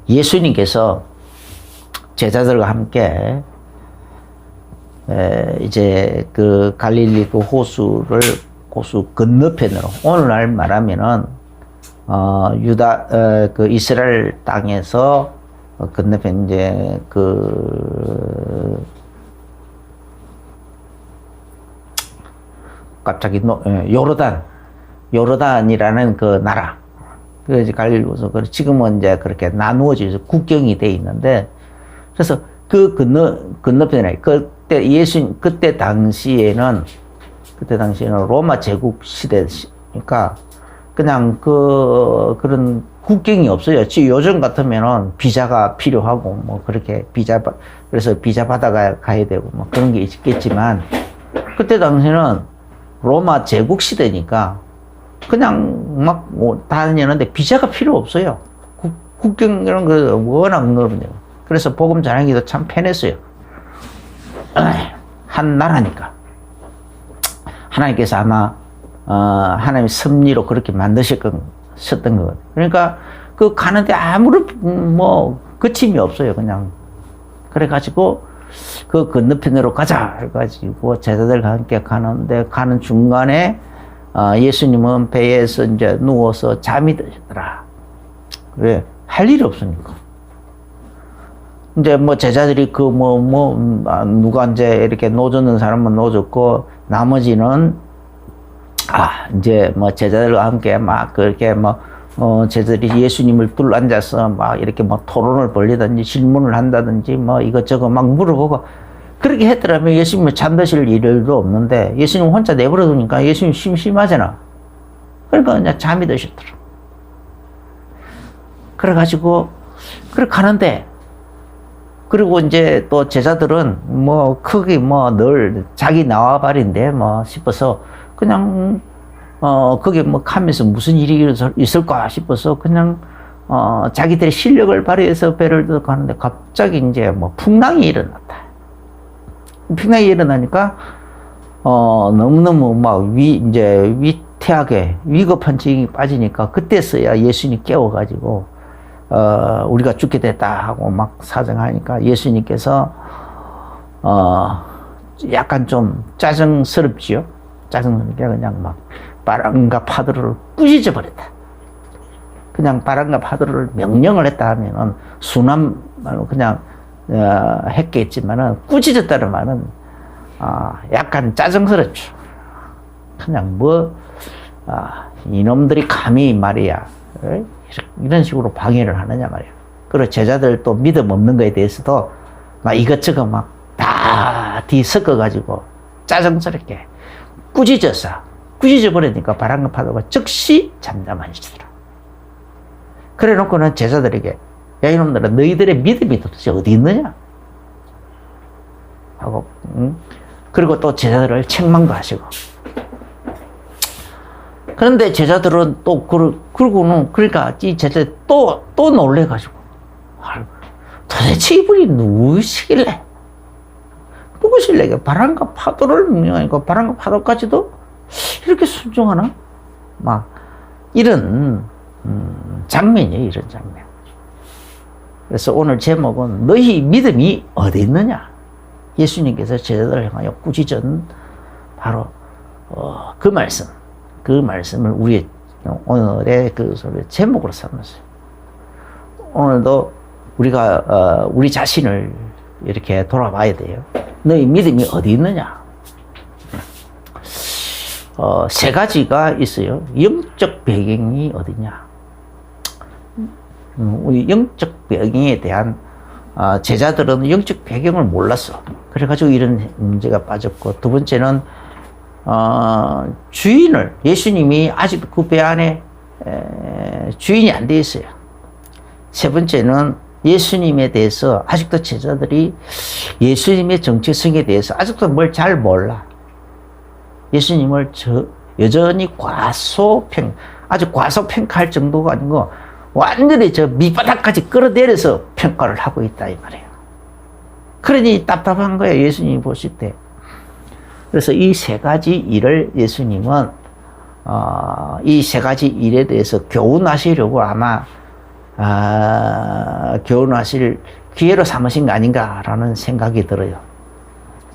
예수님께서 제자들과 함께 이제 그 갈릴리 그 호수 건너편으로 오늘날 말하면은 유다 그 이스라엘 땅에서 건너편 이제 그 갑자기 요르단이라는 그 나라 그 이제 갈릴리 호수 지금은 이제 그렇게 나누어져서 국경이 돼 있는데 그래서 그 건너편에 그때 당시에는 로마 제국 시대니까 그냥 그런 국경이 없어요. 요즘 같으면은 비자가 필요하고 뭐 그렇게 그래서 비자 받아가야 되고 뭐 그런 게 있겠지만 그때 당시에는 로마 제국 시대니까 그냥 막 다니는데 비자가 필요 없어요. 국경 이런 거 워낙 넓은데요. 그래서 복음 전하기도 참 편했어요. 한 나라니까. 하나님께서 아마 하나님의 섭리로 그렇게 만드셨던 것 같아요. 그러니까 그 가는데 아무런 뭐 거침이 없어요. 그냥 그래가지고 그 건너편으로 가자 해가지고 제자들과 함께 가는 중간에 예수님은 배에서 이제 누워서 잠이 드셨더라. 왜? 할 일이 없으니까. 이제 뭐 제자들이 누가 이제 이렇게 노젓는 사람은 노젓고 나머지는 이제 뭐 제자들과 함께 막 그렇게 제자들이 예수님을 둘러앉아서 막 이렇게 뭐 토론을 벌리든지 질문을 한다든지 뭐 이것저것 막 물어보고 그렇게 했더라면 예수님은 잠드실 일도 없는데 예수님 혼자 내버려 두니까 예수님 심심하잖아. 그러니까 그냥 잠이 드셨더라. 그래가지고 그렇게 가는데 그리고 이제 또 제자들은 뭐 크게 늘 자기 나와바리인데 싶어서 그냥 그게 가면서 무슨 일이 있을까 싶어서 그냥 자기들의 실력을 발휘해서 배를 들고 가는데 갑자기 이제 풍랑이 일어났다. 풍랑이 일어나니까 너무너무 이제 위태하게 위급한 지경이 빠지니까 그때서야 예수님 깨워가지고 우리가 죽게 됐다 하고 막 사정하니까 예수님께서 약간 좀 짜증스럽지요. 짜증스럽게 그냥 막 바람과 파도를 꾸짖어 버렸다. 그냥 바람과 파도를 명령을 했다 하면은 순한 말로 그냥 했겠지만은 꾸짖었다는 말은 약간 짜증스럽죠. 그냥 이놈들이 감히 말이야 이런 식으로 방해를 하느냐 말이야. 그리고 제자들 또 믿음 없는 거에 대해서도 막 이것저것 막 다 뒤섞어가지고 짜증스럽게 꾸짖어 버리니까 바람과 파도가 즉시 잠잠해지더라. 그래 놓고는 제자들에게 야 이놈들아 너희들의 믿음이 도대체 어디 있느냐 하고 그리고 또 제자들을 책망도 하시고 그런데 제자들은 또 그러니까 이 제자들 또 놀래가지고 도대체 이분이 누구시길래 바람과 파도를 명령하니까 바람과 파도까지도 이렇게 순종하나? 막 이런 장면이에요. 이런 장면. 그래서 오늘 제목은 너희 믿음이 어디 있느냐? 예수님께서 제자들을 향하여 꾸짖은 바로 그 말씀을 우리의 오늘의 그 제목으로 삼았어요. 오늘도 우리가 우리 자신을 이렇게 돌아봐야 돼요. 너희 믿음이 어디 있느냐? 세 가지가 있어요. 영적 배경이 어디냐? 우리 영적 배경에 대한 제자들은 영적 배경을 몰랐어. 그래가지고 이런 문제가 빠졌고, 두 번째는 예수님이 아직도 그 배 안에 주인이 안 돼 있어요. 세 번째는 예수님에 대해서 아직도 제자들이 예수님의 정체성에 대해서 아직도 뭘 잘 몰라. 예수님을 여전히 아주 과소평가할 정도가 아니고 완전히 밑바닥까지 끌어내려서 평가를 하고 있다 이 말이에요. 그러니 답답한 거예요. 예수님이 보실 때. 그래서 이 세 가지 일을 예수님은 이 세 가지 일에 대해서 교훈하시려고 아마 교훈하실 기회로 삼으신 거 아닌가라는 생각이 들어요.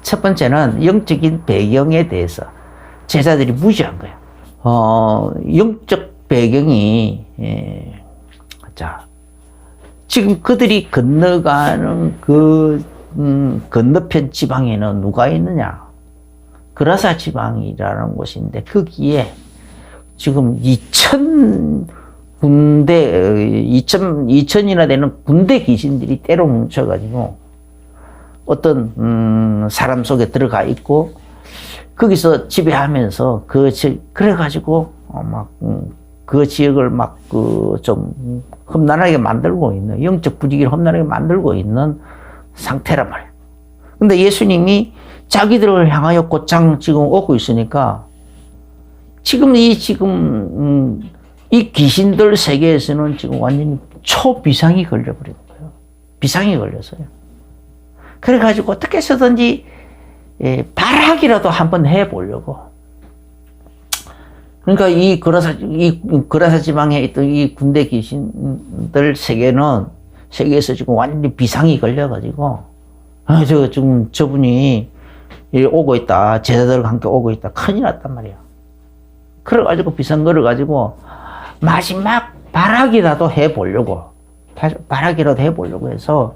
첫 번째는 영적인 배경에 대해서 제자들이 무지한 거예요. 영적 배경이, 지금 그들이 건너가는 건너편 지방에는 누가 있느냐? 그라사 지방이라는 곳인데, 거기에 지금 2000이나 되는 군대 귀신들이 때로 뭉쳐가지고 어떤 사람 속에 들어가 있고 거기서 지배하면서 그래가지고 그 지역을 좀 험난하게 만들고 있는, 영적 분위기를 험난하게 만들고 있는 상태란 말이에요. 근데 예수님이 자기들을 향하여 곧장 지금 오고 있으니까 지금 이 귀신들 세계에서는 지금 완전히 초비상이 걸려버린 거예요. 비상이 걸렸어요. 그래가지고 어떻게 해서든지 발악이라도 한번 해보려고. 그러니까 이 그라사 지방에 있던 이 군대 귀신들 세계에서 지금 완전히 비상이 걸려가지고, 지금 저분이 오고 있다. 제자들과 함께 오고 있다. 큰일 났단 말이야. 그래가지고 비상 걸어가지고 마지막 발악이라도 해보려고 해서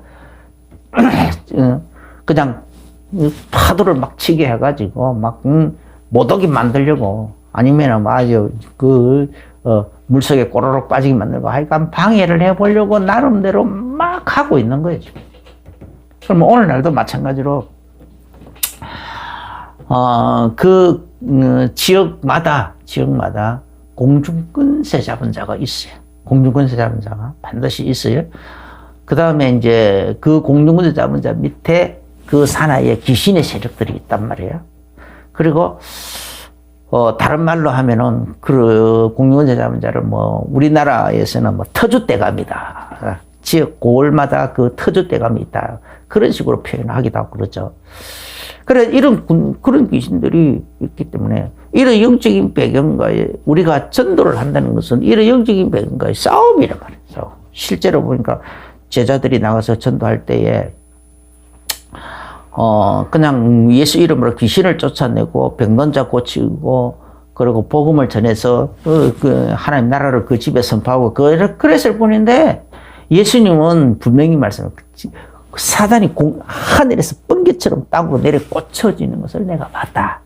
그냥 파도를 막 치게 해가지고 못 오게 만들려고, 아니면은 아주 물속에 꼬르륵 빠지게 만들고, 하여간 방해를 해보려고 나름대로 막 하고 있는 거예요, 지금. 그럼 오늘날도 마찬가지로 지역마다 공중권세 잡은 자가 있어요. 공중권세 잡은 자가 반드시 있어요. 그 다음에 이제 그 공중권세 잡은 자 밑에 그 산하에 귀신의 세력들이 있단 말이에요. 그리고 다른 말로 하면은 그 공중권세 잡은 자를 우리나라에서는 터줏대감이다. 지역 고을마다 그 터줏대감이 있다. 그런 식으로 표현하기도 하고 그러죠. 그래, 그런 귀신들이 있기 때문에, 이런 영적인 배경과의, 우리가 전도를 한다는 것은 이런 영적인 배경과의 싸움이란 말이에요. 실제로 보니까 제자들이 나가서 전도할 때에, 그냥 예수 이름으로 귀신을 쫓아내고, 병든 자 고치고, 그리고 복음을 전해서, 하나님 나라를 그 집에 선포하고, 그랬을 뿐인데, 예수님은 분명히 사단이 하늘에서 번개처럼 땅으로 내려 꽂혀지는 것을 내가 봤다.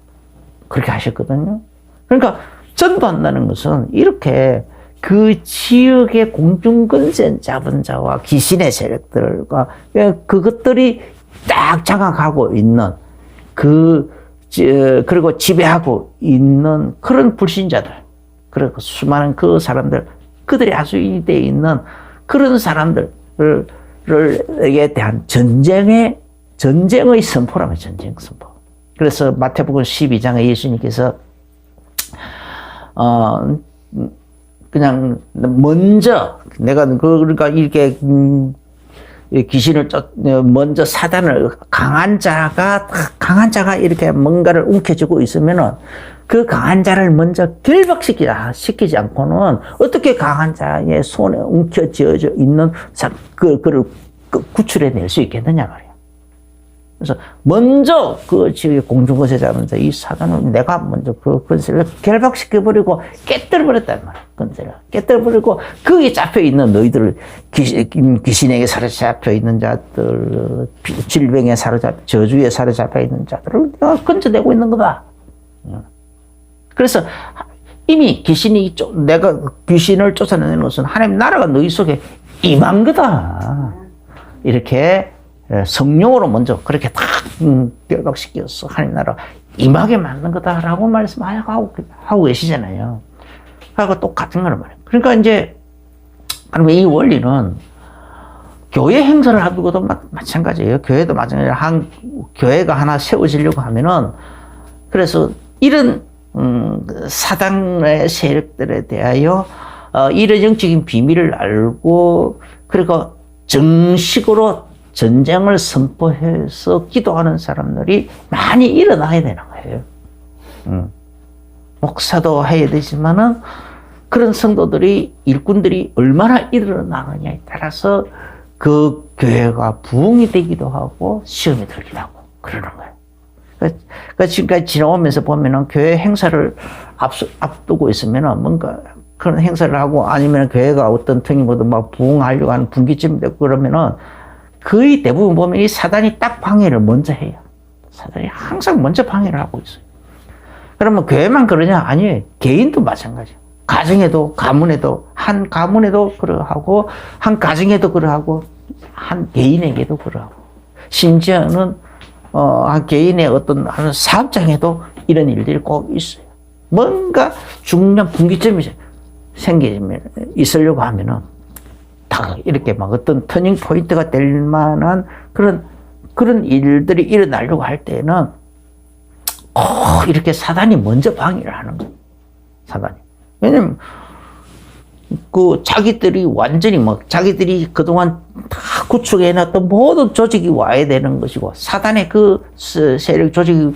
그렇게 하셨거든요. 그러니까 전도한다는 것은 이렇게 그 지역의 공중권세 잡은 자와 귀신의 세력들과 그것들이 딱 장악하고 있는 그리고 지배하고 있는 그런 불신자들, 그리고 수많은 그 사람들, 그들이 하수인이 되어 있는 그런 사람들에 대한 전쟁의 선포라면 전쟁 선포. 그래서 마태복음 12장에 예수님께서 그냥 먼저 그러니까 이렇게 귀신을 먼저 사단을 강한 자가 이렇게 뭔가를 움켜쥐고 있으면은 그 강한 자를 먼저 결박시키지 않고는 어떻게 강한 자의 손에 움켜쥐어져 있는 그를 구출해낼 수 있겠느냐 말이야. 그래서 먼저 그 지역의 공중권세 잡은 자, 이 사단을 내가 먼저 그 권세를 결박시켜버리고 깨뜨려버렸단 말이야. 권세를 깨뜨려버리고 거기에 잡혀있는 너희들을 귀신에게 사로잡혀 있는 자들, 질병에 저주에 사로잡혀 있는 자들을 내가 건져내고 있는 거다. 그래서 이미 내가 귀신을 쫓아내는 것은 하나님 나라가 너희 속에 임한 거다. 이렇게 성령으로 먼저 그렇게 딱 결박시켜서 하나님 나라 임하게 만든 거다라고 말씀하고 계시잖아요. 하고 똑같은 거란 말이에요. 그러니까 이제 그러면 이 원리는 교회 행사를 하고도 마찬가지예요. 교회도 마찬가지예요. 교회가 하나 세워지려고 하면은, 그래서 이런 사단의 세력들에 대하여 이런 영적인 비밀을 알고, 그리고 정식으로 전쟁을 선포해서 기도하는 사람들이 많이 일어나야 되는 거예요. 목사도 해야 되지만은 그런 성도들이, 일꾼들이 얼마나 일어나느냐에 따라서 그 교회가 부흥이 되기도 하고 시험이 들기도 하고 그러는 거예요. 그러니까 지금까지 지나오면서 보면은 교회 행사를 앞두고 있으면은 뭔가 그런 행사를 하고 아니면 교회가 어떤 틈이고도 막 부흥하려고 하는 분기점이 되고 그러면은 거의 대부분 보면 이 사단이 딱 방해를 먼저 해요. 사단이 항상 먼저 방해를 하고 있어요. 그러면 교회만 그러냐? 아니에요. 개인도 마찬가지예요. 가정에도, 가문에도, 한 가문에도 그러하고, 한 가정에도 그러하고, 한 개인에게도 그러하고, 심지어는, 한 개인의 어떤 한 사업장에도 이런 일들이 꼭 있어요. 뭔가 중요한 분기점이 있으려고 하면은, 다 이렇게 막 어떤 터닝 포인트가 될 만한 그런 일들이 일어나려고 할 때는, 이렇게 사단이 먼저 방해를 하는 거예요. 사단이. 왜냐면, 자기들이 완전히 자기들이 그동안 다 구축해놨던 모든 조직이 와야 되는 것이고, 사단의 세력 조직이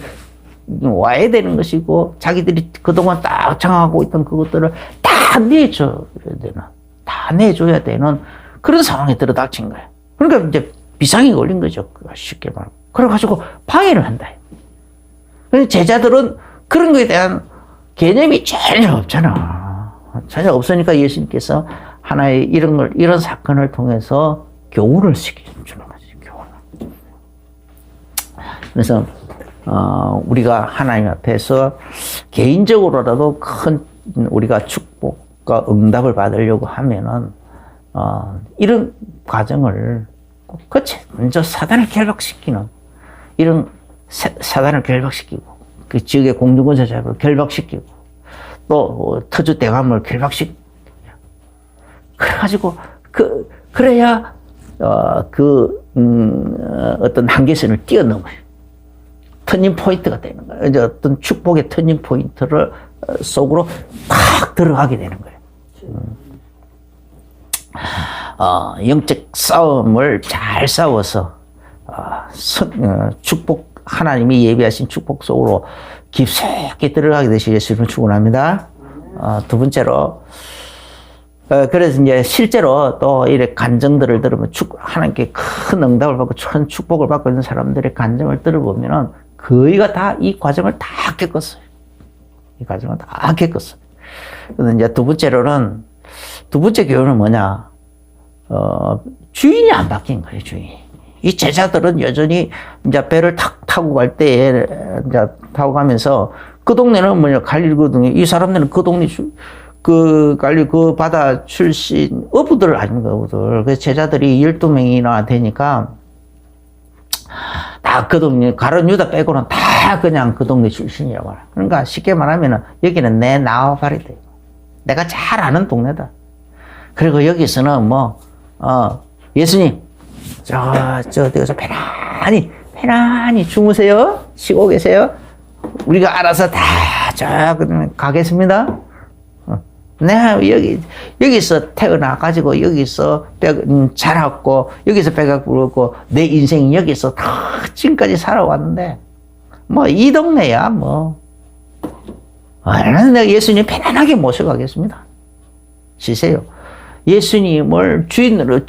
와야 되는 것이고, 자기들이 그동안 딱 장악하고 있던 그것들을 다 내줘야 되는 그런 상황에 들어닥친 거예요. 그러니까 이제 비상이 걸린 거죠. 쉽게 말하면. 그래가지고 방해를 한다. 제자들은 그런 거에 대한 개념이 전혀 없잖아. 전혀 없으니까 예수님께서 하나의 이런 사건을 통해서 교훈을 시켜주는 거지, 교훈을. 그래서, 우리가 하나님 앞에서 개인적으로라도 우리가 축복과 응답을 받으려고 하면은, 이런 과정을 먼저 사단을 결박시키는, 사단을 결박시키고, 그 지역의 공중권세자를 결박시키고, 또 터주 대감을 결박시키고, 그래가지고 그래야 어떤 한계선을 뛰어넘어요. 터닝 포인트가 되는 거예요. 이제 어떤 축복의 터닝 포인트를 속으로 팍 들어가게 되는 거예요. 영적 싸움을 잘 싸워서 하나님이 예비하신 축복 속으로 깊숙이 들어가게 되시 예수님을 축원합니다. 두 번째로, 그래서 이제 실제로 또 이렇게 간증들을 들으면 하나님께 큰 응답을 받고 큰 축복을 받고 있는 사람들의 간증을 들어보면은 거의가 다 이 과정을 다 겪었어요. 이 과정을 다 겪었어요. 그래서 이제 두 번째 교훈은 뭐냐? 주인이 안 바뀐 거예요, 주인이. 이 제자들은 여전히 이제 배를 타고 갈 때에 이제 타고 가면서 그 동네는 뭐냐, 갈릴거든요. 이 사람들은 그 동네 갈릴 그 바다 출신 어부들 아닙니까, 어부들. 그래서 제자들이 12명이나 되니까 다 그 동네, 가룟 유다 빼고는 다 그냥 그 동네 출신이라고 말해요. 그러니까 쉽게 말하면은 여기는 내 나와바리다. 내가 잘 아는 동네다. 그리고 여기서는 예수님, 어디서 편안히 주무세요. 쉬고 계세요. 우리가 알아서 다 가겠습니다. 내가 여기서 태어나가지고, 여기서 자랐고, 여기서 배가 부르고, 내 인생이 여기서 다 지금까지 살아왔는데, 이 동네야, 내가 예수님 편안하게 모셔가겠습니다. 쉬세요. 예수님을 주인으로,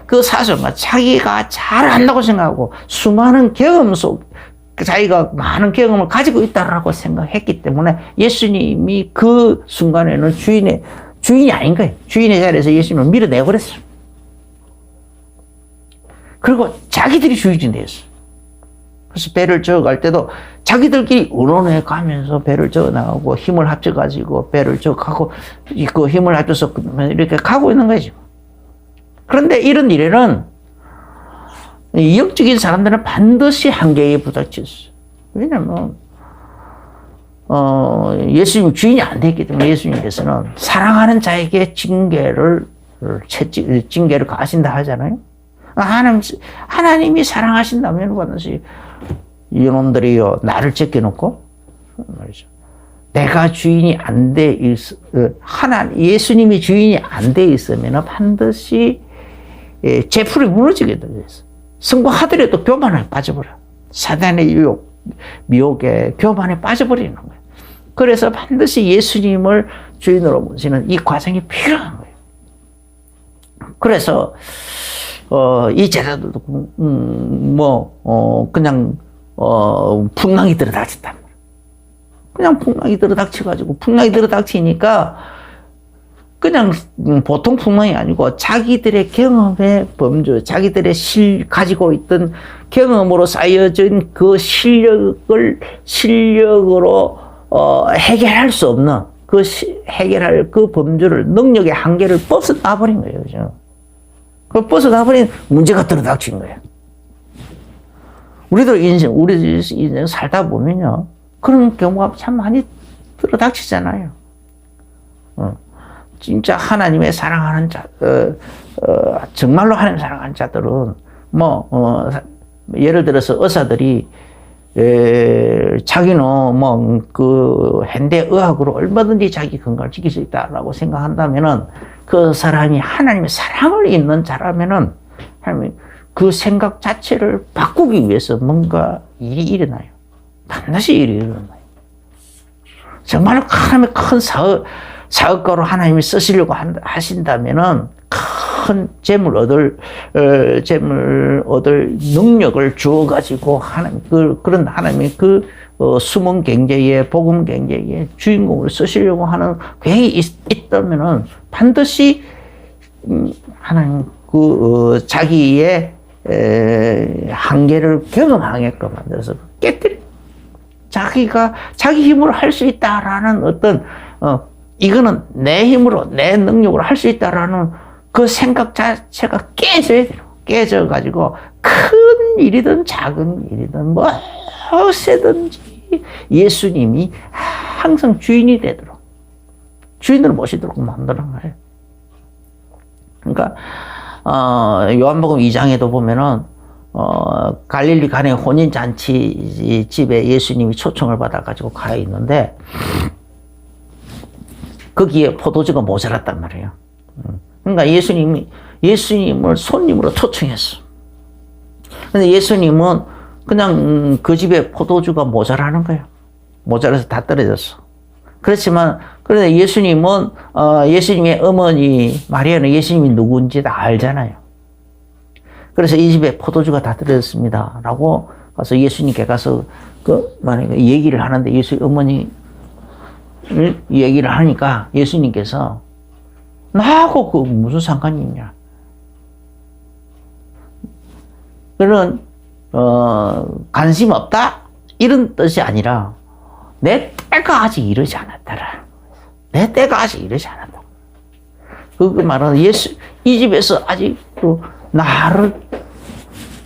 그 사실은 자기가 잘한다고 생각하고, 수많은 경험 자기가 많은 경험을 가지고 있다라고 생각했기 때문에 예수님이 그 순간에는 주인이 아닌 거예요. 주인의 자리에서 예수님을 밀어내버렸어요. 그리고 자기들이 주인이 됐어요. 그래서 배를 저어갈 때도 자기들끼리 의논해 가면서 배를 저어 나가고 힘을 합쳐가지고 배를 저어가고 그 힘을 합쳐서 이렇게 가고 있는 거죠. 그런데 이런 일에는 영적인 사람들은 반드시 한계에 부닥쳤어요. 왜냐면, 예수님 주인이 안 됐기 때문에 예수님께서는 사랑하는 자에게 징계를 가하신다 하잖아요. 하나님이 사랑하신다면 반드시 이놈들이요, 나를 제껴놓고, 말이죠. 내가 주인이 안 돼 예수님이 주인이 안 돼 있으면 반드시 제풀이 무너지게 돼 있어. 성공하더라도 교만에 빠져버려. 사단의 미혹에 교만에 빠져버리는 거예요. 그래서 반드시 예수님을 주인으로 모시는 이 과정이 필요한 거예요. 그래서 이 제자들도 그냥 풍랑이 들어닥쳤단 말이에요. 그냥 풍랑이 들어닥쳐가지고 풍랑이 들어닥치니까 그냥 보통 풍랑이 아니고 자기들의 경험의 범주, 자기들의 가지고 있던 경험으로 쌓여진 그 실력으로 해결할 수 없는 해결할 그 범주를, 능력의 한계를 벗어나버린 거예요. 그죠? 그 벗어나버린 문제가 들어닥친 거예요. 우리 인생 살다 보면요, 그런 경우가 참 많이 들어닥치잖아요. 진짜 하나님의 사랑하는 자, 정말로 하나님 사랑하는 자들은, 예를 들어서 의사들이, 자기는 현대의학으로 얼마든지 자기 건강을 지킬 수 있다라고 생각한다면은, 그 사람이 하나님의 사랑을 있는 자라면은, 하나님 그 생각 자체를 바꾸기 위해서 뭔가 일이 일어나요. 반드시 일이 일어나요. 정말 하나님의 큰 사업가로 하나님이 쓰시려고 하신다면은 큰 재물 얻을 능력을 주어가지고 그런 하나님의 숨은 경제에, 복음 경제에 주인공을 쓰시려고 하는 계획이 있다면은 반드시 하나님 자기의 한계를 경험하게끔 만들어서 깨뜨려. 자기가 자기 힘으로 할 수 있다라는 어떤 이거는 내 힘으로, 내 능력으로 할 수 있다라는 그 생각 자체가 깨져야 돼요. 깨져가지고 큰 일이든 작은 일이든 무엇이든지 예수님이 항상 주인이 되도록, 주인을 모시도록 만드는 거예요. 그러니까 요한복음 2장에도 보면은 갈릴리 가나의 혼인잔치 집에 예수님이 초청을 받아가지고 가 있는데 거기에 포도주가 모자랐단 말이에요. 그러니까 예수님을 손님으로 초청했어. 근데 예수님은 그냥 그 집에 포도주가 모자라는 거예요. 모자라서 다 떨어졌어. 그렇지만 그런데 예수님은 예수님의 어머니 마리아는 예수님이 누구인지 다 알잖아요. 그래서 이 집에 포도주가 다 떨어졌습니다. 라고 가서 예수님께 가서 만약에 얘기를 하는데 예수 어머니 얘기를 하니까 예수님께서 나하고 무슨 상관이 있냐. 그런 관심 없다 이런 뜻이 아니라 내 때가 아직 이르지 않았다라. 내 때가 아직 이르지 않았다. 그 말은 이 집에서 아직도 나를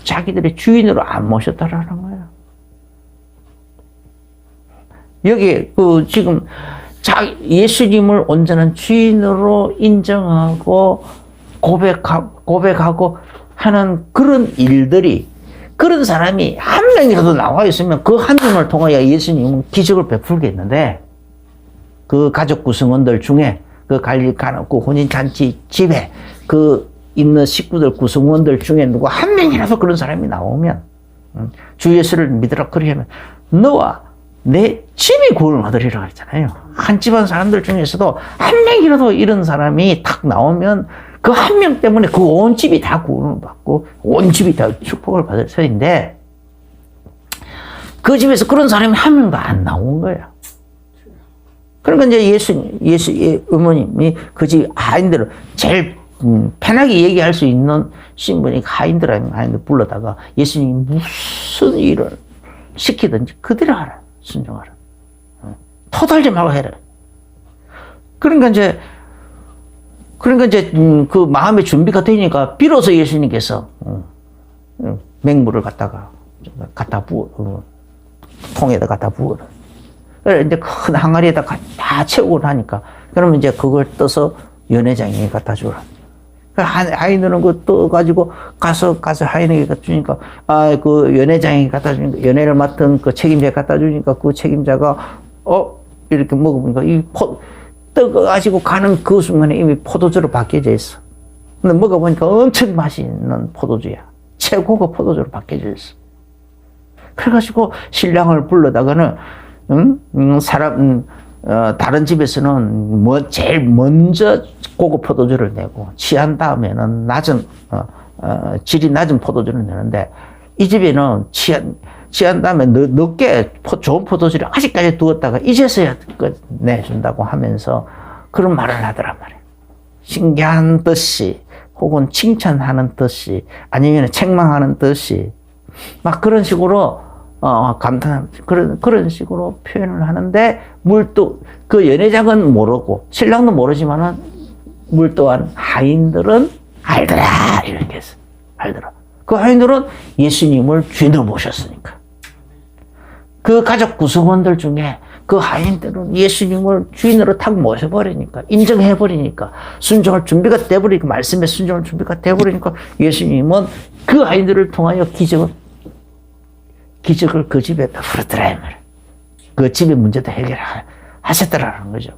자기들의 주인으로 안 모셨다라는 거야. 여기 지금 예수님을 온전한 주인으로 인정하고 고백하고 하는 그런 일들이, 그런 사람이 한 명이라도 나와 있으면 그 한 명을 통하여 예수님은 기적을 베풀겠는데, 그 가족 구성원들 중에 그 혼인잔치 집에 있는 식구들 구성원들 중에 누구 한 명이라도 그런 사람이 나오면, 주 예수를 믿으라 그러면 너와 내 집이 구원을 받으리라 그랬잖아요. 한 집안 사람들 중에서도 한 명이라도 이런 사람이 탁 나오면 그 한 명 때문에 그 온 집이 다 구원을 받고 온 집이 다 축복을 받을 터인데, 그 집에서 그런 사람이 한 명도 안 나온 거예요. 그러니까 이제 예수의 어머님이 그 집 하인들을 제일 편하게 얘기할 수 있는 신분이 하인들 불러다가 예수님이 무슨 일을 시키든지 그대로 하라. 순종하라. 토달지 말고 해라. 그러니까 이제 그 마음의 준비가 되니까 비로소 예수님께서 맹물을 갖다 부어, 통에다 갖다 부어라. 그래 이제 큰 항아리에다 다 채우고 나니까 그러면 이제 그걸 떠서 연회장에 갖다 주라. 하인들은 그거 떠가지고 가서 하인에게 갖다 주니까, 그 연회장에 갖다 주니까, 연회를 맡은 그 책임자에 갖다 주니까 그 책임자가, 이렇게 먹어보니까 떠가지고 가는 그 순간에 이미 포도주로 바뀌어져 있어. 근데 먹어보니까 엄청 맛있는 포도주야. 최고급 포도주로 바뀌어져 있어. 그래가지고 신랑을 불러다가는, 다른 집에서는 제일 먼저 고급 포도주를 내고 취한 다음에는 질이 낮은 포도주를 내는데 이 집에는 취한 다음에 늦게 좋은 포도주를 아직까지 두었다가 이제서야 내준다고 하면서 그런 말을 하더란 말이에요. 신기한 듯이 혹은 칭찬하는 듯이 아니면 책망하는 듯이 막 그런 식으로 감탄 그런 식으로 표현을 하는데 그 연회장은 모르고 신랑도 모르지만은 물도한 하인들은 알더라 이렇게 해서 알더라. 그 하인들은 예수님을 주인으로 모셨으니까 그 가족 구성원들 중에 그 하인들은 예수님을 주인으로 탁 모셔버리니까 인정해버리니까 순종할 준비가 돼버리니까 말씀에 순종할 준비가 돼버리니까 예수님은 그 하인들을 통하여 기적을 그 집에 베풀었더라 이 말이에요. 그 집의 문제도 해결하셨더라는 거죠.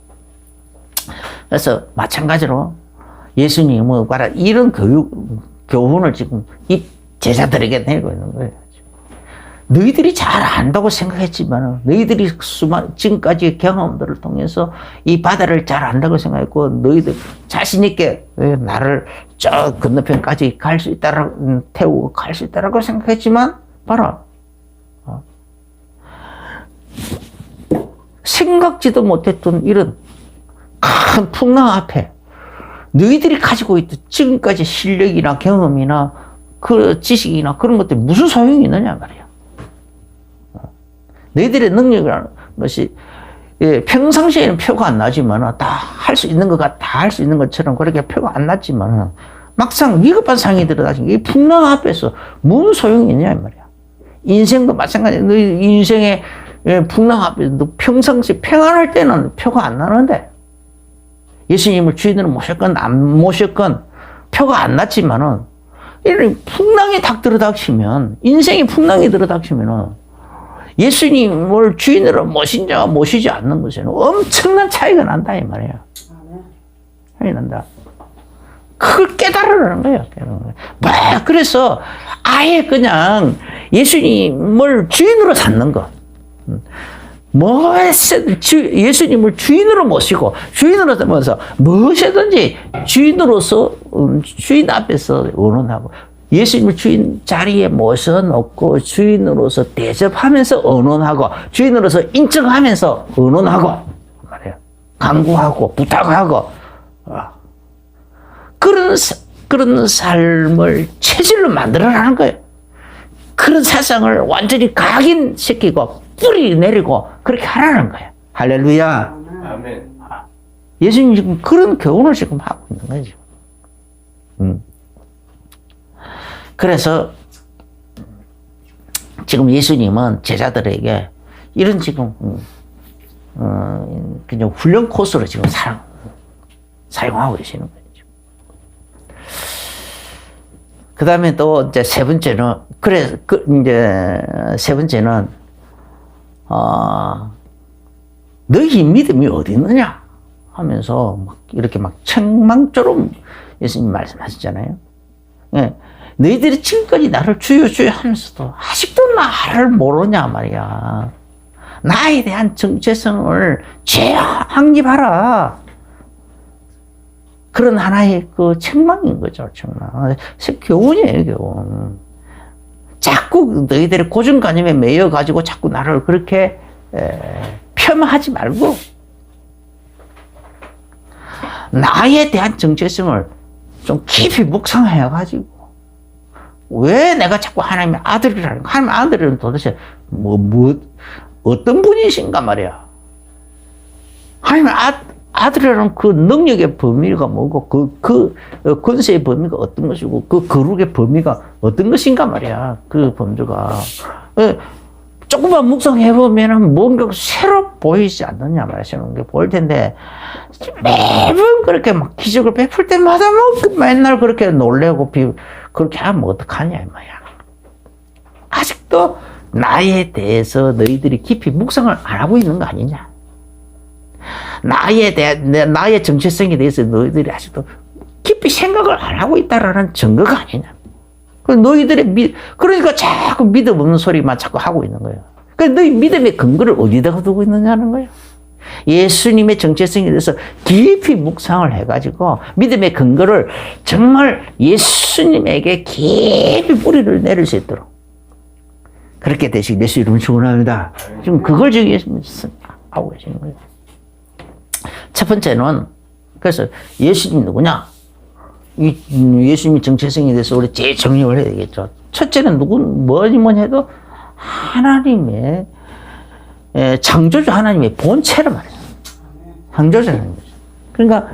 그래서 마찬가지로 예수님은 이런 교훈을 지금 이 제자들에게 내고 있는 거예요. 너희들이 잘 안다고 생각했지만 너희들이 지금까지의 경험들을 통해서 이 바다를 잘 안다고 생각했고 너희들 자신 있게 나를 저 건너편까지 갈 수 태우고 갈 수 있다라고 생각했지만 봐라. 생각지도 못했던 이런 큰 풍랑 앞에 너희들이 가지고 있던 지금까지 실력이나 경험이나 그 지식이나 그런 것들이 무슨 소용이 있느냐 말이야. 너희들의 능력이라는 것이 평상시에는 표가 안 나지만 다 할 수 있는 다 할 수 있는 것처럼 그렇게 표가 안 났지만 막상 위급한 상황이 들어다니까 이 풍랑 앞에서 무슨 소용이 있냐 이 말이야. 인생도 마찬가지야. 너희 인생의 풍랑 앞에서 너 평상시 평안할 때는 표가 안 나는데 예수님을 주인으로 모셨건 안 모셨건 표가 안 났지만은 이런 풍랑이 딱 들어닥치면 인생의 풍랑이 들어닥치면은 예수님을 주인으로 모신 자와 모시지 않는 것에는 엄청난 차이가 난다 이 말이야. 차이 난다. 그걸 깨달으라는 거야. 그래서 아예 그냥 예수님을 주인으로 삼는 것. 예수님을 주인으로 모시고 주인으로 삼면서 무엇이든지 주인으로서 주인 앞에서 의논하고 예수님을 주인 자리에 모셔놓고 주인으로서 대접하면서 의논하고 주인으로서 인정하면서 의논하고 말이에요. 강구하고 부탁하고 그런 삶을 체질로 만들어라는 거예요. 그런 사상을 완전히 각인시키고 뿌리 내리고 그렇게 하라는 거예요. 할렐루야. 아멘. 예수님 지금 그런 교훈을 지금 하고 있는 거죠. 그래서 지금 예수님은 제자들에게 이런 지금 그냥 훈련 코스로 지금 사용하고 계시는 거죠. 그 다음에 또 이제 세 번째는 이제 세 번째는 너희 믿음이 어디 있느냐 하면서 막 이렇게 막 책망처럼 예수님 말씀하시잖아요. 예. 너희들이 지금까지 나를 주여 주여 하면서도 아직도 나를 모르냐 말이야. 나에 대한 정체성을 재확립하라. 그런 하나의 그 책망인 거죠, 책망. 교훈이에요, 교훈. 자꾸 너희들의 고정관념에 매여가지고 자꾸 나를 그렇게 폄하하지 말고 나에 대한 정체성을 좀 깊이 묵상해가지고 왜 내가 자꾸 하나님의 아들이라는 거? 하나님의 아들은 도대체 어떤 분이신가 말이야. 하나님의 아들이라는 그 능력의 범위가 뭐고 그 권세의 범위가 어떤 것이고 그 거룩의 범위가 어떤 것인가 말이야. 그 범주가 조금만 묵상해보면 뭔가 새로 보이지 않느냐 말이야. 새로운 게 보일 텐데 매번 그렇게 막 기적을 베풀 때마다 막 맨날 그렇게 놀래고 그렇게 하면 어떡하냐 이 말이야. 아직도 나에 대해서 너희들이 깊이 묵상을 안 하고 있는 거 아니냐. 나의 정체성에 대해서 너희들이 아직도 깊이 생각을 안 하고 있다라는 증거가 아니냐. 그러니까 자꾸 믿음 없는 소리만 자꾸 하고 있는 거예요. 그러니까 너희 믿음의 근거를 어디다가 두고 있느냐는 거예요. 예수님의 정체성에 대해서 깊이 묵상을 해가지고 믿음의 근거를 정말 예수님에게 깊이 뿌리를 내릴 수 있도록 그렇게 되시길 예수 이름으로 축원합니다. 지금 그걸 지금 예수님이 하고 계시는 거예요. 첫 번째는 그래서 예수님이 누구냐? 예수님의 정체성에 대해서 우리 제일 정립을 해야 되겠죠. 첫째는 뭐니 해도 하나님의 창조주 하나님의 본체를 말해요. 창조주 하나님. 그러니까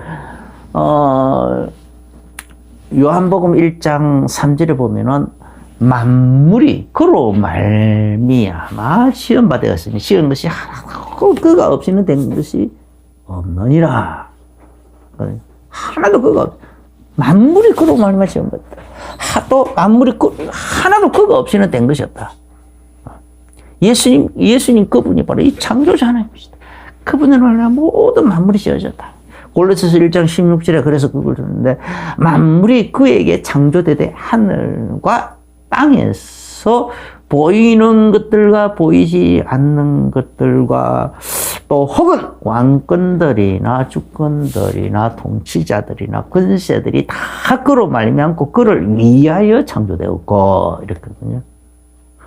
요한복음 1장 3절에 보면은 만물이 그로 말미암아 시험받았으니 시험 것이 하나도 그가 없이는 된 것이 없느니라. 하나도 그가 없. 만물이 그로 말미암아 시험받았다. 또 만물이 하나도 그가 없이는 된 것이 없다. 예수님 그분이 바로 이 창조주 하나님이시다. 그분을 말하면 모든 만물이 지어졌다. 골로새서 1장 16절에 그래서 그걸 줬는데 만물이 그에게 창조되되 하늘과 땅에서 보이는 것들과 보이지 않는 것들과 또 혹은 왕권들이나 주권들이나 통치자들이나 권세들이 다 그로 말미암고 그를 위하여 창조되었고 이렇거든요.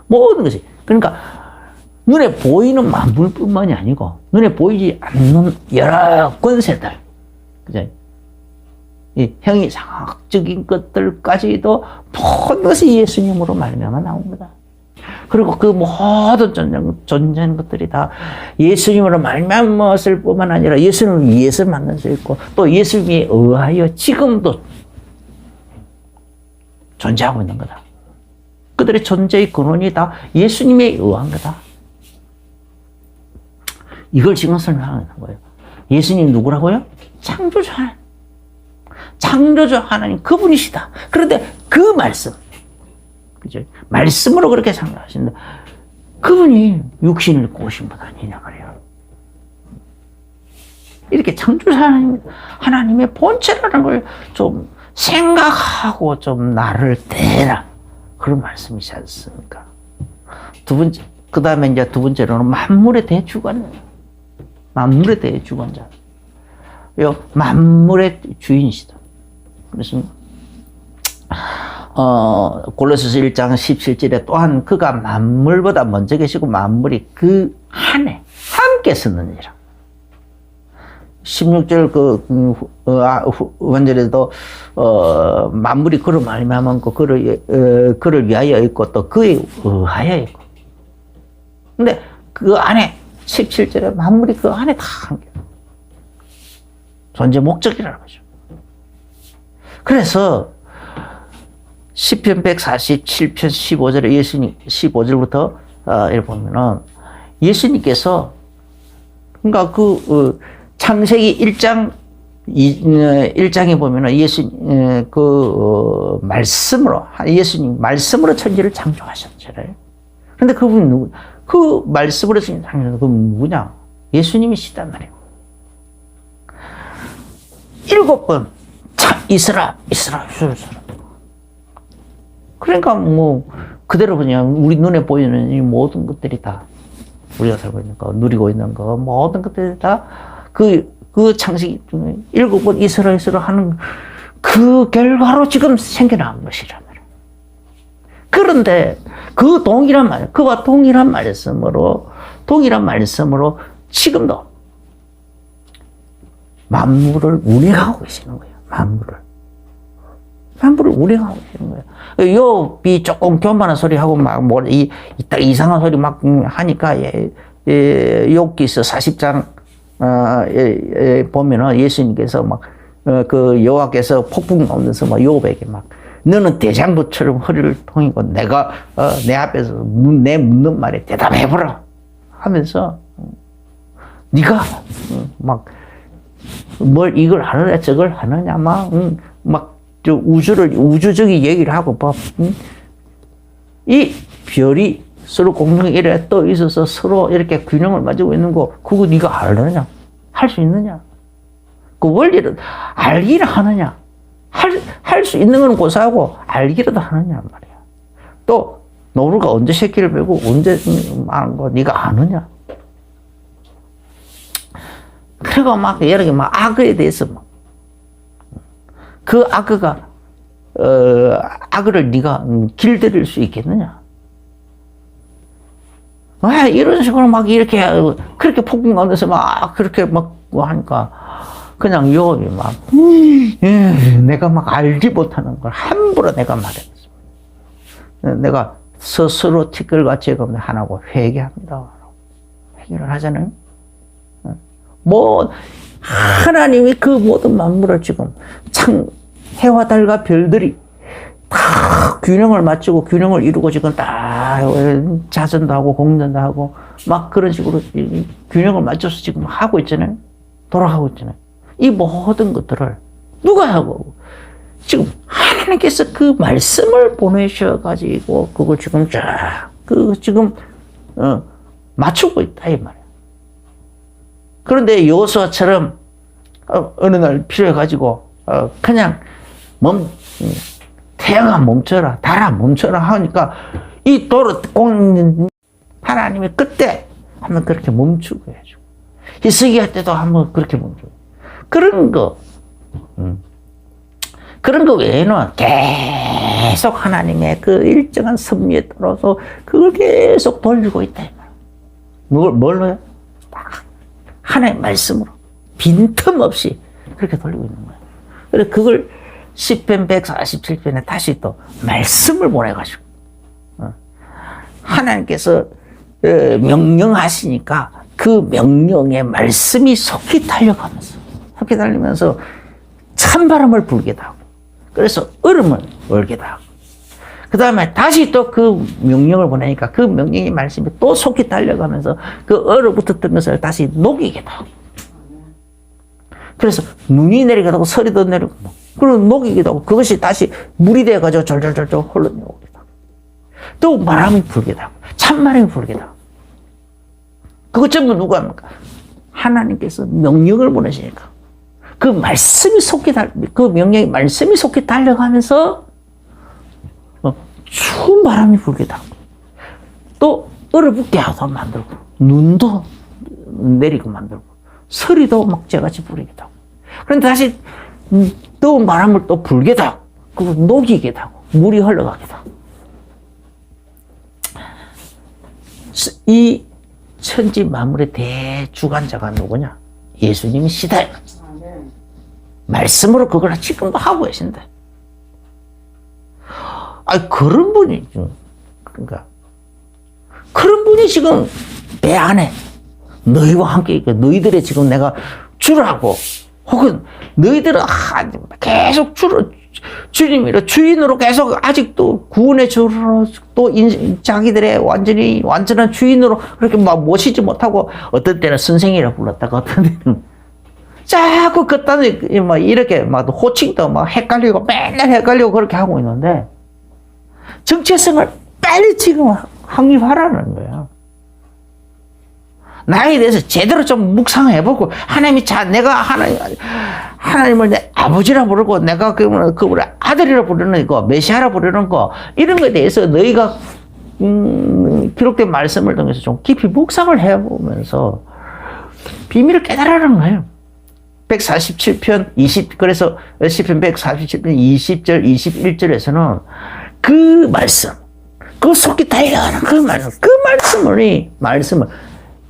모든 것이 그러니까 눈에 보이는 만물뿐만이 아니고 눈에 보이지 않는 여러 권세들, 그죠? 이 형이상학적인 것들까지도 모든 것이 예수님으로 말미암아 나온 거다. 그리고 그 모든 존재하는 것들이 다 예수님으로 말미암았을 뿐만 아니라 예수님을 위해서 만들어져 있고 또 예수님에 의하여 지금도 존재하고 있는 거다. 그들의 존재의 근원이 다 예수님에 의한 거다. 이걸 지금 설명하는 거예요. 예수님 누구라고요? 창조주 하나님. 창조주 하나님 그분이시다. 그런데 그 말씀, 그죠? 말씀으로 그렇게 생각하신다. 그분이 육신을 입고 오신 분 아니냐 말이에요. 이렇게 창조주 하나님의 본체라는 걸 좀 생각하고 좀 나를 대라. 그런 말씀이지 않습니까? 두 번째, 그 다음에 이제 두 번째로는 만물의 대주관. 만물의 대주관자. 만물의 주인이시다. 그래서, 골로새서 1장 17절에 또한 그가 만물보다 먼저 계시고 만물이 그 안에 함께 쓰느니라. 16절 후반절에도 만물이 그를 말미암았고 그를 위하여 있고 또 그에 의하여 있고. 근데 그 안에 17절에 만물이 그 안에 다 함께 존재 목적이라는 거죠. 그래서 시편 147편 15절에 예수님 15절부터 이렇게 보면은 예수님께서 그러니까 창세기 1장에 보면은 말씀으로 예수님 말씀으로 천지를 창조하셨잖아요. 그런데 그분이 누구? 그 말씀으로 천지를 창조하신 그분 누구냐? 예수님이시단 말이에요. 7번 있으라. 그러니까 그대로 그냥 우리 눈에 보이는 이 모든 것들이 다 우리가 살고 있는 거, 누리고 있는 거, 모든 것들이 다 그 창세기 중에 7번 있으라 하는 그 결과로 지금 생겨난 것이란 말이에요. 그런데 그와 동일한 말씀으로 지금도 만물을 운행하고 계시는 거예요. 만물을 운행하고 계시는 거예요. 욥이 조금 교만한 소리 하고 이상한 소리 막 하니까 욥기서 40장 보면은 예수님께서 여호와께서 폭풍 나오면서 욥에게 너는 대장부처럼 허리를 통이고 내가 내 앞에서 내 묻는 말에 대답해보라 하면서 네가 뭘 이걸 하느냐 저걸 하느냐 우주적인 얘기를 하고 이 별이 서로 공룡이 이래 떠 있어서 서로 이렇게 균형을 맞추고 있는 거 그거 네가 알느냐? 할 수 있느냐? 그 원리를 알기를 하느냐? 할 수 있는 건 고사하고 알기라도 하느냐 말이야. 또 노루가 언제 새끼를 베고 언제 하는 거 네가 아느냐? 그리고 막 여러 개 막 악에 대해서 막 그 악어가 악어를 네가 길들일 수 있겠느냐? 왜 이런 식으로 막 이렇게 그렇게 폭풍 가운데서 막 그렇게 막 하니까 그냥 요압이 막 내가 막 알지 못하는 걸 함부로 내가 말했어. 내가 스스로 티끌과 죄가 하나고 회개합니다. 회개를 하잖아요. 뭐 하나님이 그 모든 만물을 지금 해와 달과 별들이 다 균형을 맞추고 균형을 이루고 지금 다 자전도 하고 공전도 하고 막 그런 식으로 균형을 맞춰서 지금 하고 있잖아요. 돌아가고 있잖아요. 이 모든 것들을 누가 하고 지금 하나님께서 그 말씀을 보내셔가지고 그걸 지금 지금 맞추고 있다 이 말이에요. 그런데 여호수아처럼 어느 날 필요해가지고 그냥 태양아 멈춰라, 달아 멈춰라 하니까 이 돌을 하나님이 그때 한번 그렇게 멈추고 해주고 히스기 할 때도 한번 그렇게 멈추고 그런 거 외에는 계속 하나님의 그 일정한 섭리에 따라서 그걸 계속 돌리고 있다 이 말. 뭘로요? 하나님의 말씀으로 빈틈없이 그렇게 돌리고 있는 거예요. 그래서 그걸 시편 147편에 다시 또 말씀을 보내가지고 하나님께서 명령하시니까 그 명령의 말씀이 속히 달려가면서 찬바람을 불기도 하고 그래서 얼음을 얼기도 하고 그 다음에 다시 또 그 명령을 보내니까 그 명령의 말씀이 또 속히 달려가면서 그 얼어붙었던 것을 다시 녹이기도 하고 그래서 눈이 내리기도 하고 서리도 내리고 그리고 녹이기도 하고 그것이 다시 물이 돼가지고 졸졸졸졸 흘러내오기도 하고 또 바람이 불기도 하고 찬바람이 불기도 하고 그것 전부 누가 합니까? 하나님께서 명령을 보내시니까 그 말씀이 그 명령의 말씀이 속히 달려가면서 추운 바람이 불기도 하고 또 얼어붙게 하도 만들고 눈도 내리고 만들고 서리도 막 쟤같이 부리기도 하고 그런데 다시 더운 바람을 또 불기도 하고 그리고 녹이기도 하고 물이 흘러가기도 하고 이 천지 만물의 대주관자가 누구냐? 예수님이시다. 말씀으로 그걸 지금도 하고 계신데. 그런 분이, 그러니까, 그런 분이 지금 내 안에 너희와 함께 있고, 너희들의 지금 내가 주라고, 혹은 너희들은 계속 주님이라 주인으로 계속 아직도 구원의 주로 또 자기들의 완전한 주인으로 그렇게 막 모시지 못하고 어떤 때는 선생이라 불렀다가 어떤 때는 자꾸 그딴 막 이렇게 막 호칭도 막 헷갈리고 맨날 헷갈리고 그렇게 하고 있는데 정체성을 빨리 지금 확립하라는 거예요. 나에 대해서 제대로 좀 묵상해보고 내가 하나님을 내 아버지라 부르고 내가 그분을 아들이라 부르는 거 메시아라 부르는 거 이런 거에 대해서 너희가 기록된 말씀을 통해서 좀 깊이 묵상을 해보면서 비밀을 깨달으라는 거예요. 147편 그래서 시편 147편 20절 21절에서는 그 말씀 그 속이 달려가는 그 말씀을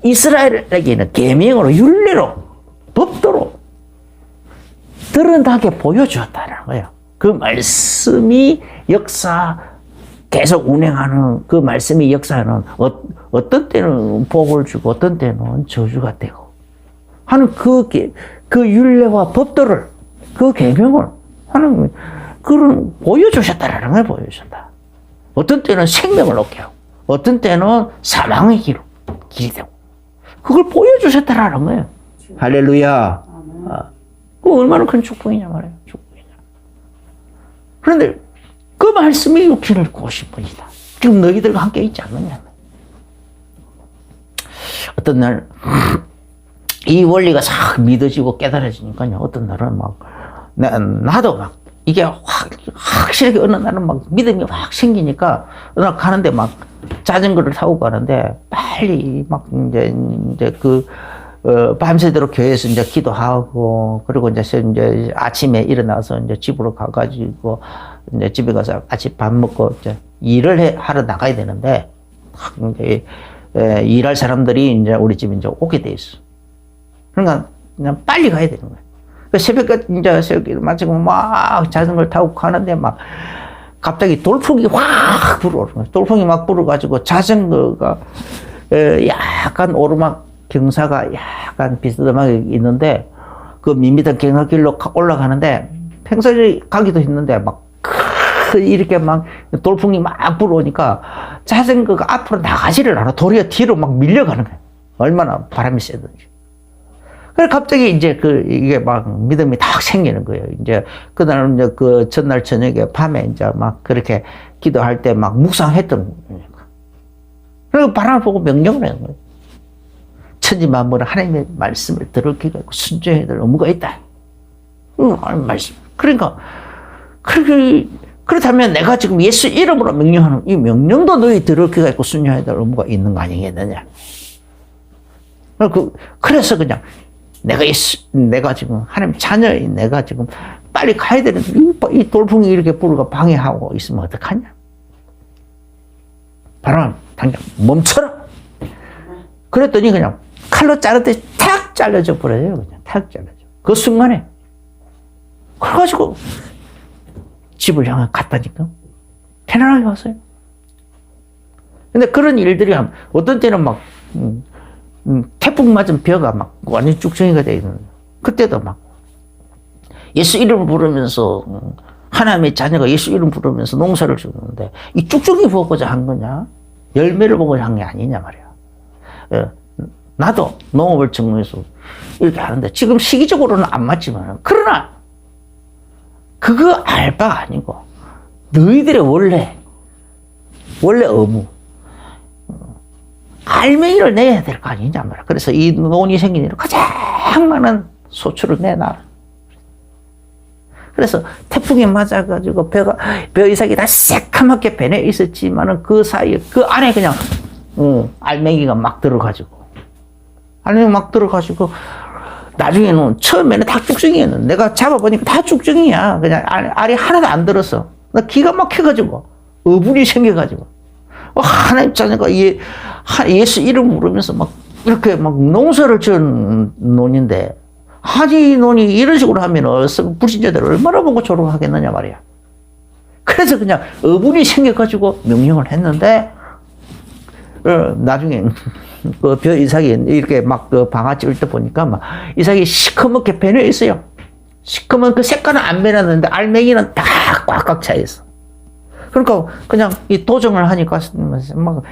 이스라엘에게는 계명으로 율례로 법도로 드러나게 보여주었다는 거예요. 그 말씀이 계속 운행하는 그 말씀이 역사하는 어떤 때는 복을 주고 어떤 때는 저주가 되고 하는 그 율례와 법도를 그 계명을 하는 그런 보여주셨다라는 걸 보여주셨다. 어떤 때는 생명을 얻게 하고 어떤 때는 사망의 길이 되고 그걸 보여주셨다라는 거예요. 할렐루야. 그 얼마나 큰 축복이냐 말이에요. 축복이냐. 그런데 그 말씀이 육신을 입고 오신 분이다. 지금 너희들과 함께 있지 않느냐. 어떤 날 이 원리가 싹 믿어지고 깨달아지니까요. 어떤 날은 나도 이게 확실하게 어느 날은 믿음이 확 생기니까 어느 날 가는데 자전거를 타고 가는데 빨리 이제 밤새도록 교회에서 이제 기도하고, 그리고 이제 아침에 일어나서 이제 집으로 가가지고, 이제 집에 가서 아침 밥 먹고 이제 일을 하러 나가야 되는데, 이제 일할 사람들이 이제 우리 집에 이제 오게 돼 있어. 그러니까 그냥 빨리 가야 되는 거야. 새벽에 이제 새벽에 마치고 막 자전거를 타고 가는데 막 갑자기 돌풍이 확 불어오는 거야. 돌풍이 막 불어가지고 자전거가 약간 오르막 경사가 약간 비스듬하게 있는데 그 밋밋한 경사길로 올라가는데 평소에 가기도 했는데 막 이렇게 막 돌풍이 막 불어오니까 자전거가 앞으로 나가지를 않아. 도리어 뒤로 막 밀려가는 거야. 얼마나 바람이 세든지. 그래 갑자기 이제 이게 막 믿음이 딱 생기는 거예요. 이제 그날 이제 그 전날 저녁에 밤에 이제 막 그렇게 기도할 때 막 묵상했던 거니까. 그리고 바람을 보고 명령을 하는 거예요. 천지만물은 하나님의 말씀을 들을 기가 있고 순종해야 될 의무가 있다. 하나님 말씀. 그러니까 그렇다면 내가 지금 예수 이름으로 명령하는 이 명령도 너희 들을 기가 있고 순종해야 될 의무가 있는 거 아니겠느냐. 그래서 그냥 내가 지금 하나님 자녀인 내가 지금 빨리 가야 되는데 이 돌풍이 이렇게 불어가 방해하고 있으면 어떡하냐. 바람 당장 멈춰라. 그랬더니 그냥 칼로 자르듯이 탁 잘라져 버려요. 그냥 탁 잘라져. 그 순간에 그래가지고 집을 향해 갔다니까. 편안하게 왔어요. 근데 그런 일들이 어떤 때는 막 태풍 맞은 벼가 막 완전 쭉정이가 되어 있는. 그때도 막 예수 이름을 부르면서 하나님의 자녀가 예수 이름 부르면서 농사를 짓는데 이 쭉정이 보고자 한 거냐? 열매를 보고자 한 게 아니냐 말이야. 나도 농업을 전공해서 이렇게 하는데 지금 시기적으로는 안 맞지만 그러나 그거 알 바가 아니고 너희들의 원래 의무 알맹이를 내야 될 거 아니냐 말이야. 그래서 이 논이 생긴 일은 가장 많은 소출을 내놔라. 그래서 태풍이 맞아가지고 벼 이삭이 다 새까맣게 변해 있었지만은 그 사이에 그 안에 그냥 알맹이가 막 들어가지고 나중에는 처음에는 다 쭉정이였는데 내가 잡아보니까 다 쭉정이야. 그냥 알이 하나도 안 들었어. 나 기가 막혀가지고 어분이 생겨가지고 하나님 자녀가 예수 이름 부르면서 막 이렇게 막 농사를 지은 논인데 이 논이 이런 식으로 하면 불신자들 얼마나 보고 조롱하겠느냐 말이야. 그래서 그냥 어분이 생겨가지고 명령을 했는데 나중에 그 벼 이삭이 이렇게 막 그 방아 찍을 때 보니까 막 이삭이 시커멓게 변해 있어요. 시커먼 그 색깔은 안 변했는데 알맹이는 다 꽉꽉 차 있어. 그러니까 그냥 이 도정을 하니까 막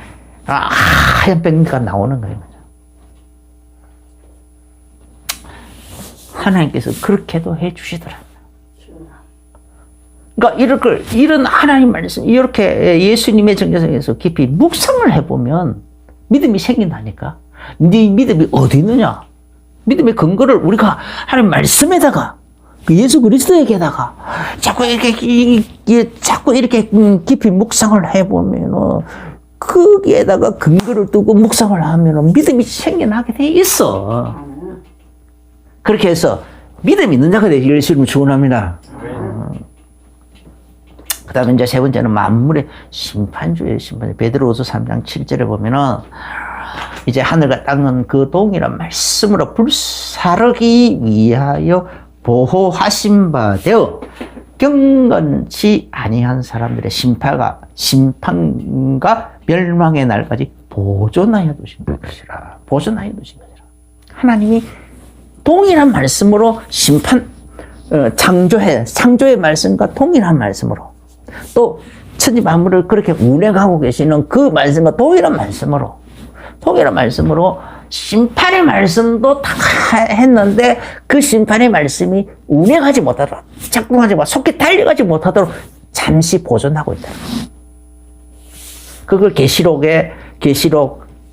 하얀 뺑기가 나오는 거예요. 하나님께서 그렇게도 해주시더라. 그러니까 이런 하나님 말씀, 이렇게 예수님의 정체성에서 깊이 묵상을 해보면 믿음이 생긴다니까. 네 믿음이 어디 있느냐? 믿음의 근거를 우리가 하나님 말씀에다가 그 예수 그리스도에게다가 자꾸 이렇게 깊이 묵상을 해보면은 거기에다가 근거를 두고 묵상을 하면은 믿음이 생겨나게 돼 있어. 그렇게 해서 믿음이 있는 자가 되기를 예수님을 축원합니다. 그 다음에 이제 세 번째는 만물의 심판주의 심판. 베드로후서 3장 7절에 보면은 이제 하늘과 땅은 그 동일한 말씀으로 불사르기 위하여 보호하신 바 되어 경건치 아니한 사람들의 심판과 멸망의 날까지 보존하여 두신 것이라. 보존하여 두신 것이라. 하나님이 동일한 말씀으로 창조의 말씀과 동일한 말씀으로 또 천지 만물을 그렇게 운행하고 계시는 그 말씀과 동일한 말씀으로 심판의 말씀도 다 했는데 그 심판의 말씀이 운행하지 못하도록 작동하지 못하도록 속히 달려가지 못하도록 잠시 보존하고 있다. 그걸 계시록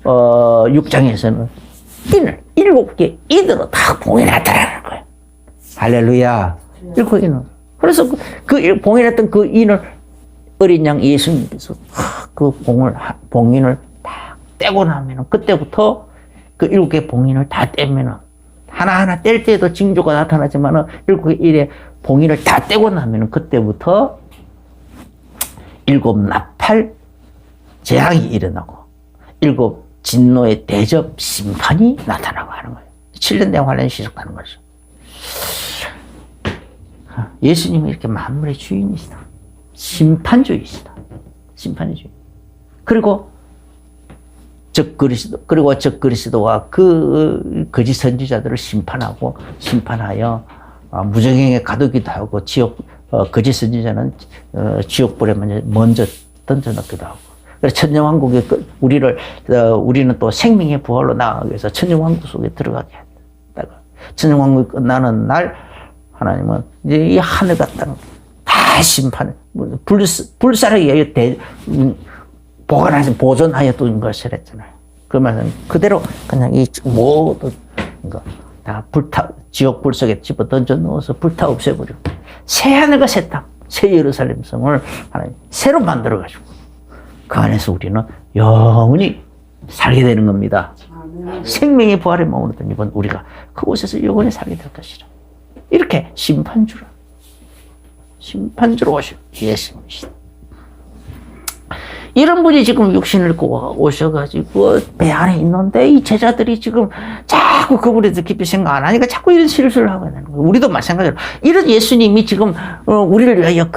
6장에서는 인을 7개 인으로 다 봉인하더라는 거예요. 할렐루야. 7개 인을. 그래서 그 봉인했던 그 인을 어린 양 예수님께서 그 봉인을 딱 떼고 나면 그때부터 그 7개 봉인을 다 떼면은, 하나하나 뗄 때에도 징조가 나타나지만은 7개의 봉인을 다 떼고 나면은 그때부터 7 나팔 재앙이 일어나고 7 진노의 대접 심판이 나타나고 하는 거예요. 7년 대환란이 시작하는 거죠. 예수님은 이렇게 만물의 주인이시다. 심판주이시다. 심판주의. 그리고 적 그리스도와 그 거짓 선지자들을 심판하여 무정행에 가두기도 하고 거짓 선지자는 지옥불에 먼저 던져넣기도 하고. 그래서 천년왕국에 우리는 또 생명의 부활로 나아가기 위해서 천년왕국 속에 들어가게 했다가 천년왕국이 끝나는 날 하나님은 이제 이 하늘과 땅 다 심판, 불사르게 보존하여 둔 것을 했잖아요. 그 말은 그대로 그냥 이 모든 거 다 지옥 불 속에 집어 던져 넣어서 불타 없애버리고 새 하늘과 새 땅, 새 예루살렘 성을 하나님 새로 만들어가지고 그 안에서 우리는 영원히 살게 되는 겁니다. 생명의 부활의 몸으로 된 이번 우리가 그곳에서 영원히 살게 될 것이라. 이렇게 심판주로 오신 예수님이시다. 이런 분이 지금 육신을 입고 오셔가지고 배 안에 있는데 이 제자들이 지금 자꾸 그분에 대해서 깊이 생각 안 하니까 자꾸 이런 실수를 하게 되는 거예요. 우리도 마찬가지로 이런 예수님이 지금 우리를 위하여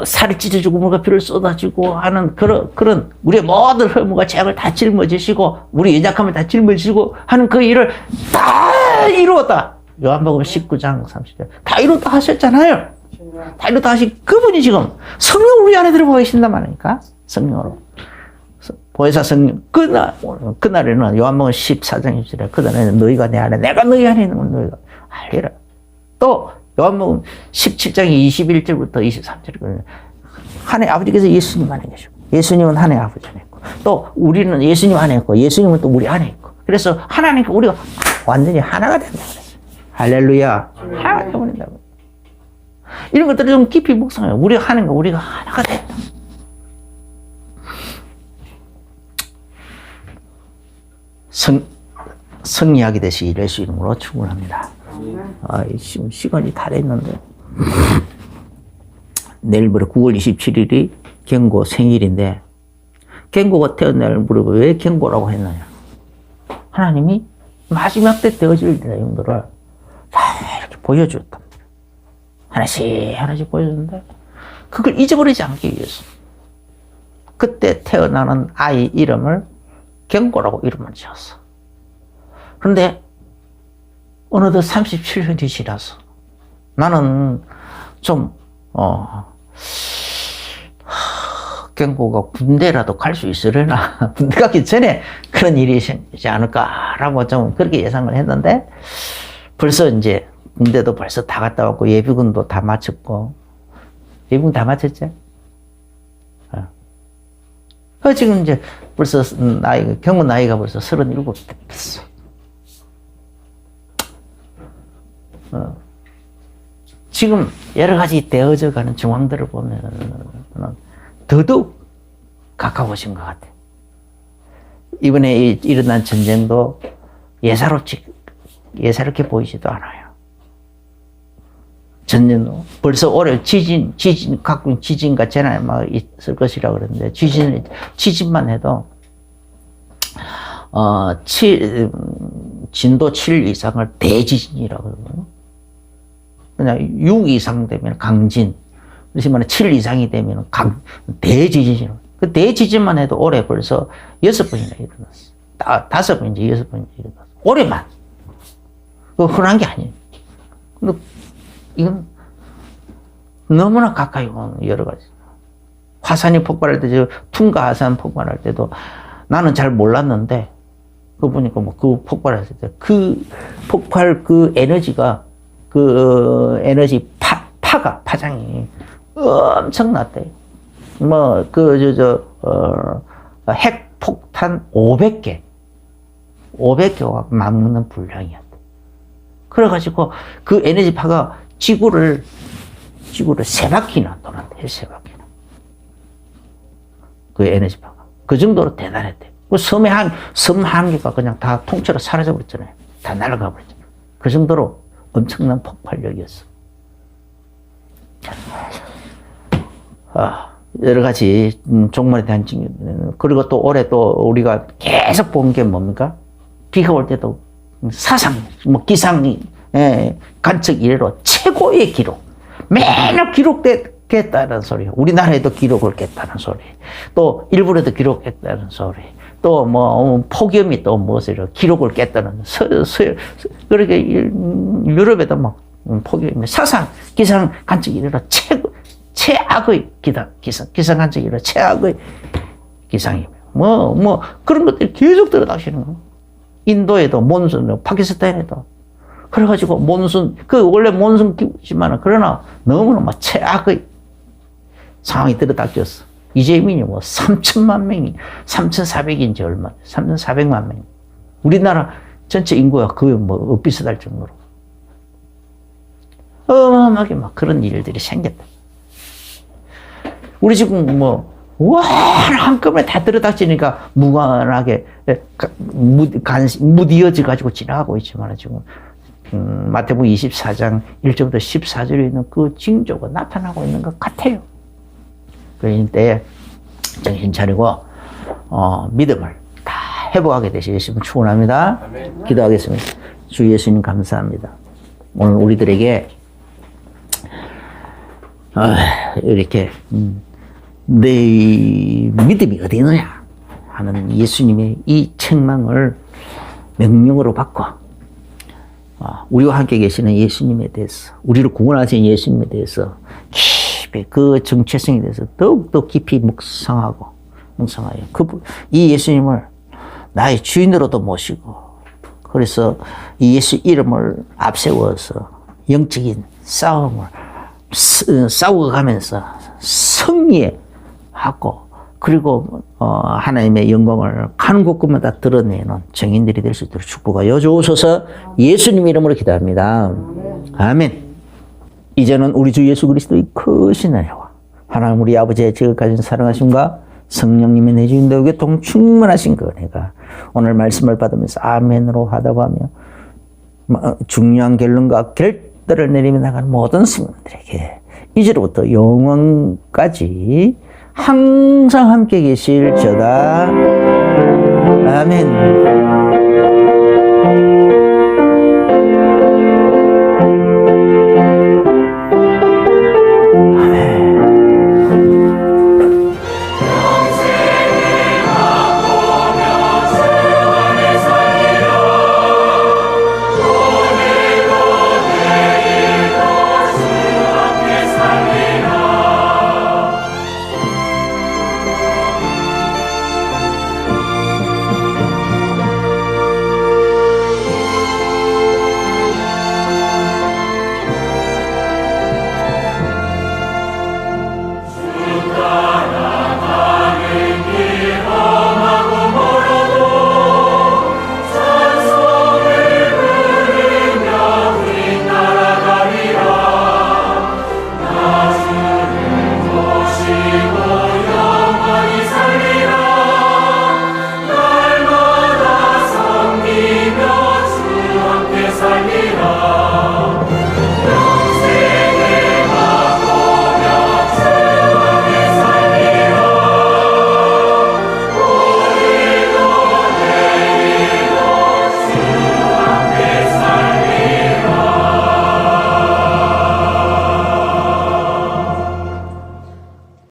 살을 찢어주고 물과 피를 쏟아주고 하는 그런 우리의 모든 허물과 죄악을 다 짊어지시고 우리 연약함을 다 짊어지시고 하는 그 일을 다 이루었다. 요한복음 19장 30절 다 이루었다 하셨잖아요. 다 이루었다 하신 그분이 지금 성령 우리 안에 들어가 계신단 말이니까 성령으로 보혜사 성령 그날에는 요한복음 14장 1절에 그날에는 너희가 내 안에 내가 너희 안에 있는 건 너희가 알리라. 또 요한복음 17장 21절부터 23절까지 하나님 아버지께서 예수님 안에 계시고 예수님은 하나님 아버지 안에 있고 또 우리는 예수님 안에 있고 예수님은 또 우리 안에 있고 그래서 하나님과 우리가 완전히 하나가 된다 그랬어요. 할렐루야. 하나가 되어버린다고. 이런 것들을 좀 깊이 묵상해요. 우리가 하나님과 우리가 하나가 된다. 성리하게 되시기 예수 이름으로 축원합니다. 지금 시간이 다 됐는데 내일부터 9월 27일이 경고 생일인데 경고가 태어날 무렵에 왜 경고라고 했느냐. 하나님이 마지막 때 되어질 내용들을 다 이렇게 보여줬다. 하나씩 보여줬는데 그걸 잊어버리지 않기 위해서 그때 태어나는 아이 이름을 경고라고 이름을 지었어. 그런데 어느덧 37년이 지나서 나는 좀 경고가 군대라도 갈 수 있으려나 군대 가기 전에 그런 일이 생기지 않을까라고 좀 그렇게 예상을 했는데 벌써 이제 군대도 벌써 다 갔다 왔고 예비군도 다 마쳤고 예비군 다 마쳤지? 지금 이제 벌써 경고 나이가 벌써 37 됐어. 지금 여러 가지 되어져 가는 중앙들을 보면 더더욱 가까워진 것 같아. 이번에 일어난 전쟁도 예사롭게 보이지도 않아요. 전년도 벌써 올해 각종 지진과 재난이 막 있을 것이라고 그러는데 지진만 해도 진도 7 이상을 대지진이라고 그러거든요. 그냥 6 이상 되면 강진, 그렇지만 7 이상이 되면 대지진이라고. 그 대지진만 해도 올해 벌써 6번이나 일어났어. 5번인지 6번인지 일어났어. 올해만. 그 흔한 게 아니에요. 근데 이건 너무나 가까이 오는 여러 가지. 화산이 폭발할 때, 퉁가 화산 폭발할 때도 나는 잘 몰랐는데, 그거 보니까 그 폭발했을 때, 그 폭발 그 에너지가, 에너지 파장이 엄청났대요. 핵폭탄 500개와 맞먹는 분량이었대. 그래가지고 그 에너지파가 지구를 3바퀴나 돌았대, 3바퀴나. 그 에너지파가. 그 정도로 대단했대. 그 섬 한 개가 그냥 다 통째로 사라져 버렸잖아요. 다 날아가 버렸잖아요. 그 정도로 엄청난 폭발력이었어. 여러 가지 종말에 대한 징후. 그리고 또 올해 또 우리가 계속 본 게 뭡니까? 비가 올 때도 사상, 뭐 기상, 관측 이래로 최고의 기록. 매년 기록됐다는 소리. 우리나라에도 기록을 깼다는 소리. 또 일본에도 기록했다는 소리. 또 뭐 폭염이 또 무엇을 기록을 깼다는 그렇게 유럽에도 막 폭염이 사상 기상 관측 이래로 최악의 기상 관측 이래로 최악의 기상이며 뭐 그런 것들이 계속 들어다시는 거. 인도에도 몬순, 파키스탄에도 그래가지고 몬순 원래 몬순 기후지만은 그러나 너무나 막 최악의 상황이 들어닥쳤어. 이재민이 뭐 3천만 명이 3,400인지 얼마 3,400만 명. 우리나라 전체 인구가 거의 뭐 비슷할 정도로 어마어마하게 막 그런 일들이 생겼다. 우리 지금 뭐 와 한꺼번에 다 들어닥치니까 무관하게 무디어져 가지고 지나가고 있지만 지금 마태복음 24장 1절부터 14절에 있는 그 징조가 나타나고 있는 것 같아요. 그럴 때 정신 차리고 믿음을 다 회복하게 되시겠으면 축원합니다. 기도하겠습니다. 주 예수님 감사합니다. 오늘 우리들에게 이렇게 내 믿음이 어디 있느냐 하는 예수님의 이 책망을 명령으로 받고 우리와 함께 계시는 예수님에 대해서 우리를 구원하신 예수님에 대해서 깊이 그 정체성에 대해서 더욱더 깊이 묵상하여 이 예수님을 나의 주인으로도 모시고 그래서 이 예수 이름을 앞세워서 영적인 싸움을 싸워가면서 승리하고 그리고 하나님의 영광을 가는 곳곳마다 드러내는 증인들이 될 수 있도록 축복하여 주옵소서. 예수님 이름으로 기도합니다. 아멘. 이제는 우리 주 예수 그리스도의 크신 은혜와 하나님 우리 아버지의 지극하신 사랑하심과 성령님의 내주인 교통 충만하신 그 은혜가 오늘 말씀을 받으면서 아멘으로 하다고 하며 중요한 결론과 결단을 내리며 나가는 모든 성도들에게 이제로부터 영원까지 항상 함께 계실지어다. 아멘.